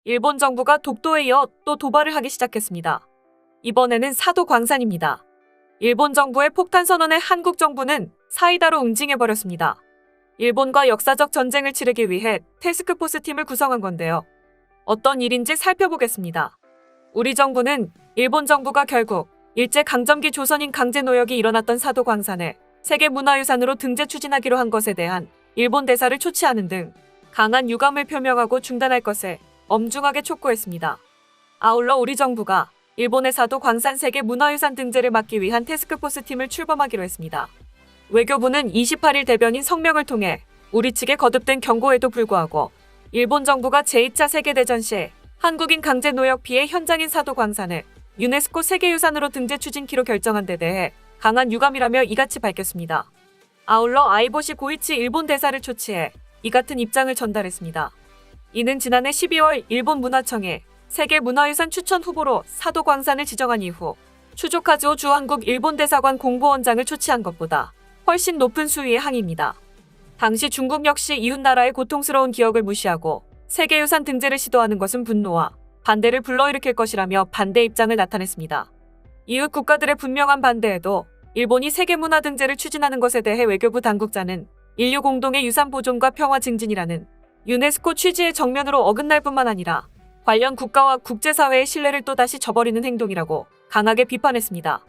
일본 정부가 독도에 이어 또 도발을 하기 시작했습니다. 이번에는 사도 광산입니다. 일본 정부의 폭탄 선언에 한국 정부는 사이다로 응징해버렸습니다. 일본과 역사적 전쟁을 치르기 위해 태스크포스 팀을 구성한 건데요. 어떤 일인지 살펴보겠습니다. 우리 정부는 일본 정부가 결국 일제강점기 조선인 강제노역이 일어났던 사도 광산을 세계문화유산으로 등재 추진하기로 한 것에 대한 일본 대사를 초치하는 등 강한 유감을 표명하고 중단할 것을 엄중하게 촉구했습니다. 아울러 우리 정부가 일본의 사도 광산 세계문화유산 등재를 막기 위한 태스크포스 팀을 출범하기로 했습니다. 외교부는 28일 대변인 성명을 통해 우리 측에 거듭된 경고에도 불구하고 일본 정부가 제2차 세계대전 시 한국인 강제노역 피해 현장인 사도 광산을 유네스코 세계유산으로 등재 추진키로 결정한 데 대해 강한 유감이라며 이같이 밝혔습니다. 아울러 아이보시 고이치 일본 대사를 초치해 이 같은 입장을 전달했습니다. 이는 지난해 12월 일본 문화청에 세계문화유산 추천 후보로 사도 광산을 지정한 이후 추조카즈오 주한국 일본 대사관 공보원장을 초치한 것보다 훨씬 높은 수위의 항의입니다. 당시 중국 역시 이웃나라의 고통스러운 기억을 무시하고 세계유산 등재를 시도하는 것은 분노와 반대를 불러일으킬 것이라며 반대 입장을 나타냈습니다. 이웃 국가들의 분명한 반대에도 일본이 세계문화 등재를 추진하는 것에 대해 외교부 당국자는 인류 공동의 유산 보존과 평화 증진이라는 유네스코 취지의 정면으로 어긋날 뿐만 아니라 관련 국가와 국제사회의 신뢰를 또다시 저버리는 행동이라고 강하게 비판했습니다.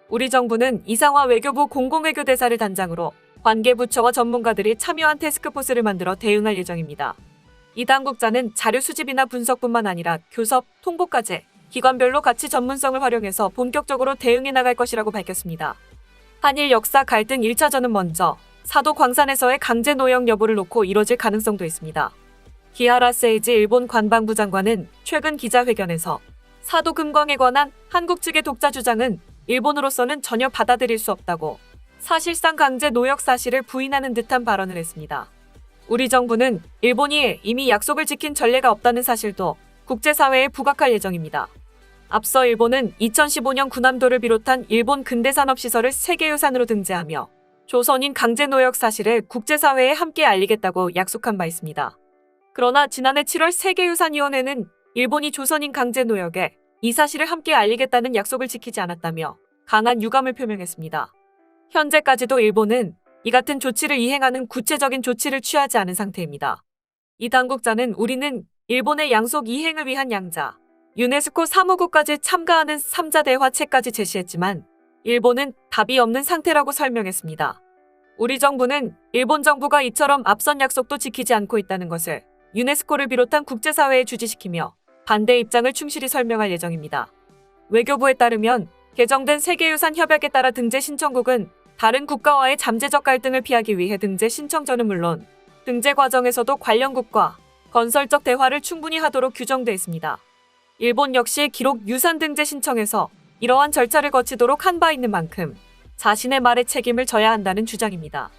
우리 정부는 이상화 외교부 공공외교대사를 단장으로 관계부처와 전문가들이 참여한 태스크포스를 만들어 대응할 예정입니다. 이 당국자는 자료 수집이나 분석뿐만 아니라 교섭, 통보까지 기관별로 가치 전문성을 활용해서 본격적으로 대응해 나갈 것이라고 밝혔습니다. 한일 역사 갈등 1차전은 먼저 사도 광산에서의 강제 노역 여부를 놓고 이뤄질 가능성도 있습니다. 기하라 세이지 일본 관방부 장관은 최근 기자회견에서 사도 금광에 관한 한국 측의 독자 주장은 일본으로서는 전혀 받아들일 수 없다고 사실상 강제 노역 사실을 부인하는 듯한 발언을 했습니다. 우리 정부는 일본이 이미 약속을 지킨 전례가 없다는 사실도 국제사회에 부각할 예정입니다. 앞서 일본은 2015년 군함도를 비롯한 일본 근대산업시설을 세계유산으로 등재하며 조선인 강제노역 사실을 국제사회에 함께 알리겠다고 약속한 바 있습니다. 그러나 지난해 7월 세계유산위원회는 일본이 조선인 강제노역에 이 사실을 함께 알리겠다는 약속을 지키지 않았다며 강한 유감을 표명했습니다. 현재까지도 일본은 이 같은 조치를 이행하는 구체적인 조치를 취하지 않은 상태입니다. 이 당국자는 우리는 일본의 양속 이행을 위한 양자, 유네스코 사무국까지 참가하는 3자 대화체까지 제시했지만 일본은 답이 없는 상태라고 설명했습니다. 우리 정부는 일본 정부가 이처럼 앞선 약속도 지키지 않고 있다는 것을 유네스코를 비롯한 국제사회에 주지시키며 반대 입장을 충실히 설명할 예정입니다. 외교부에 따르면 개정된 세계유산 협약에 따라 등재 신청국은 다른 국가와의 잠재적 갈등을 피하기 위해 등재 신청전은 물론 등재 과정에서도 관련국과 건설적 대화를 충분히 하도록 규정돼 있습니다. 일본 역시 기록 유산 등재 신청에서 이러한 절차를 거치도록 한 바 있는 만큼 자신의 말에 책임을 져야 한다는 주장입니다.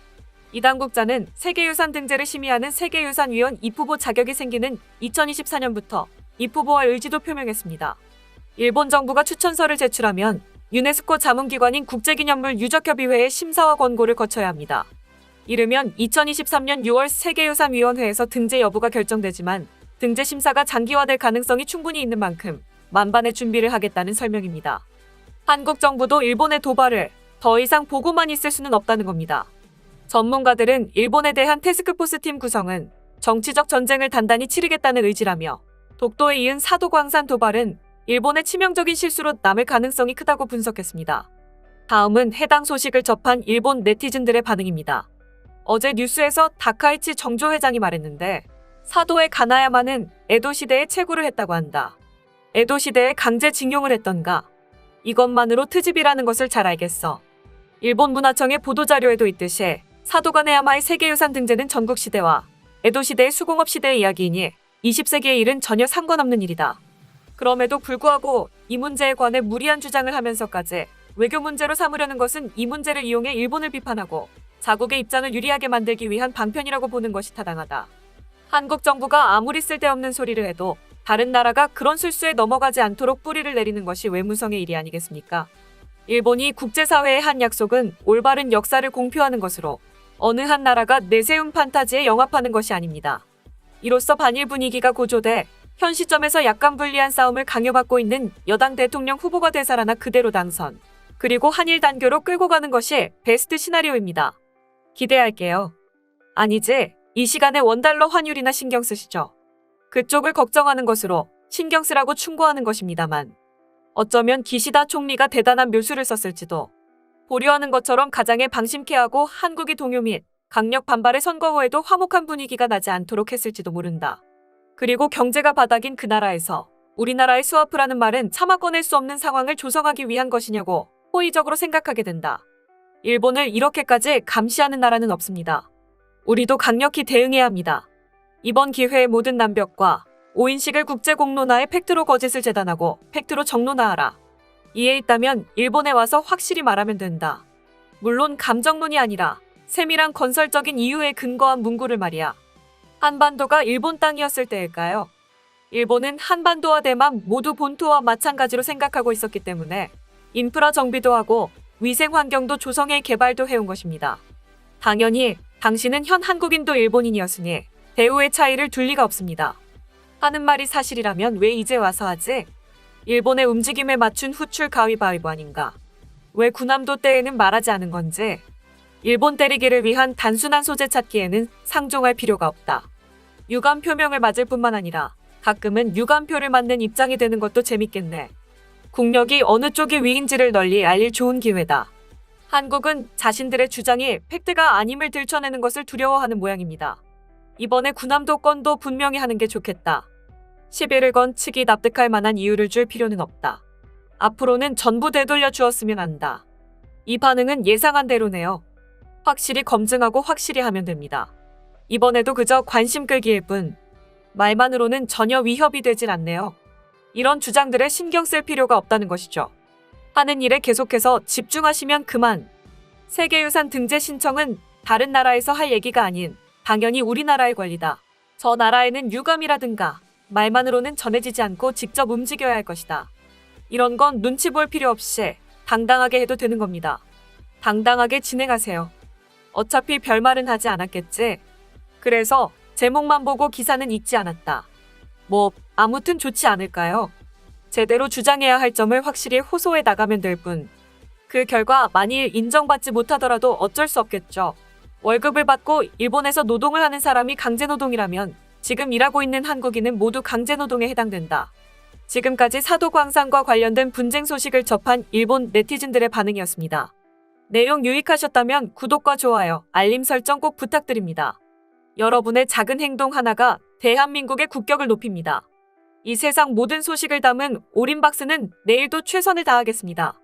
이 당국자는 세계유산 등재를 심의하는 세계유산위원 입후보 자격이 생기는 2024년부터 입후보할 의지도 표명했습니다. 일본 정부가 추천서를 제출하면 유네스코 자문기관인 국제기념물 유적협의회의 심사와 권고를 거쳐야 합니다. 이르면 2023년 6월 세계유산위원회에서 등재 여부가 결정되지만 등재 심사가 장기화될 가능성이 충분히 있는 만큼 만반의 준비를 하겠다는 설명입니다. 한국 정부도 일본의 도발을 더 이상 보고만 있을 수는 없다는 겁니다. 전문가들은 일본에 대한 태스크포스 팀 구성은 정치적 전쟁을 단단히 치르겠다는 의지라며 독도에 이은 사도 광산 도발은 일본의 치명적인 실수로 남을 가능성이 크다고 분석했습니다. 다음은 해당 소식을 접한 일본 네티즌들의 반응입니다. 어제 뉴스에서 다카이치 정조 회장이 말했는데 사도에 가나야마는 에도 시대에 채굴을 했다고 한다. 에도 시대에 강제징용을 했던가. 이것만으로 트집이라는 것을 잘 알겠어. 일본 문화청의 보도자료에도 있듯이 사도 가나야마의 세계유산 등재는 전국시대와 에도시대의 수공업시대의 이야기이니 20세기의 일은 전혀 상관없는 일이다. 그럼에도 불구하고 이 문제에 관해 무리한 주장을 하면서까지 외교 문제로 삼으려는 것은 이 문제를 이용해 일본을 비판하고 자국의 입장을 유리하게 만들기 위한 방편이라고 보는 것이 타당하다. 한국 정부가 아무리 쓸데없는 소리를 해도 다른 나라가 그런 술수에 넘어가지 않도록 뿌리를 내리는 것이 외무성의 일이 아니겠습니까? 일본이 국제사회에 한 약속은 올바른 역사를 공표하는 것으로 어느 한 나라가 내세운 판타지에 영합하는 것이 아닙니다. 이로써 반일 분위기가 고조돼 현 시점에서 약간 불리한 싸움을 강요받고 있는 여당 대통령 후보가 되살아나 그대로 당선. 그리고 한일 단교로 끌고 가는 것이 베스트 시나리오입니다. 기대할게요. 아니지, 이 시간에 원달러 환율이나 신경 쓰시죠. 그쪽을 걱정하는 것으로 신경 쓰라고 충고하는 것입니다만 어쩌면 기시다 총리가 대단한 묘수를 썼을지도. 보류하는 것처럼 가장에 방심케 하고 한국이 동요 및 강력 반발의 선거 후에도 화목한 분위기가 나지 않도록 했을지도 모른다. 그리고 경제가 바닥인 그 나라에서 우리나라의 스와프라는 말은 차마 꺼낼 수 없는 상황을 조성하기 위한 것이냐고 호의적으로 생각하게 된다. 일본을 이렇게까지 감시하는 나라는 없습니다. 우리도 강력히 대응해야 합니다. 이번 기회에 모든 남벽과 오인식을 국제 공론화에 팩트로 거짓을 재단하고 팩트로 정론화하라. 이해 있다면 일본에 와서 확실히 말하면 된다. 물론 감정론이 아니라 세밀한 건설적인 이유에 근거한 문구를 말이야. 한반도가 일본 땅이었을 때일까요? 일본은 한반도와 대만 모두 본토와 마찬가지로 생각하고 있었기 때문에 인프라 정비도 하고 위생 환경도 조성해 개발도 해온 것입니다. 당연히 당신은 현 한국인도 일본인이었으니 대우의 차이를 둘 리가 없습니다. 하는 말이 사실이라면 왜 이제 와서 하지? 일본의 움직임에 맞춘 후출 가위바위보 아닌가? 왜 군함도 때에는 말하지 않은 건지? 일본 때리기를 위한 단순한 소재 찾기에는 상종할 필요가 없다. 유감 표명을 맞을 뿐만 아니라 가끔은 유감표를 맞는 입장이 되는 것도 재밌겠네. 국력이 어느 쪽이 위인지를 널리 알릴 좋은 기회다. 한국은 자신들의 주장이 팩트가 아님을 들춰내는 것을 두려워하는 모양입니다. 이번에 군함도 건도 분명히 하는 게 좋겠다. 시비를 건 측이 납득할 만한 이유를 줄 필요는 없다. 앞으로는 전부 되돌려 주었으면 한다. 이 반응은 예상한 대로네요. 확실히 검증하고 확실히 하면 됩니다. 이번에도 그저 관심 끌기일 뿐 말만으로는 전혀 위협이 되진 않네요. 이런 주장들에 신경 쓸 필요가 없다는 것이죠. 하는 일에 계속해서 집중하시면 그만. 세계유산 등재 신청은 다른 나라에서 할 얘기가 아닌 당연히 우리나라의 권리다. 저 나라에는 유감이라든가 말만으로는 전해지지 않고 직접 움직여야 할 것이다. 이런 건 눈치 볼 필요 없이 당당하게 해도 되는 겁니다. 당당하게 진행하세요. 어차피 별말은 하지 않았겠지. 그래서 제목만 보고 기사는 읽지 않았다. 뭐 아무튼 좋지 않을까요? 제대로 주장해야 할 점을 확실히 호소해 나가면 될 뿐. 그 결과 만일 인정받지 못하더라도 어쩔 수 없겠죠. 월급을 받고 일본에서 노동을 하는 사람이 강제노동이라면 지금 일하고 있는 한국인은 모두 강제노동에 해당된다. 지금까지 사도광산과 관련된 분쟁 소식을 접한 일본 네티즌들의 반응이었습니다. 내용 유익하셨다면 구독과 좋아요, 알림 설정 꼭 부탁드립니다. 여러분의 작은 행동 하나가 대한민국의 국격을 높입니다. 이 세상 모든 소식을 담은 오린박스는 내일도 최선을 다하겠습니다.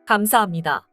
감사합니다.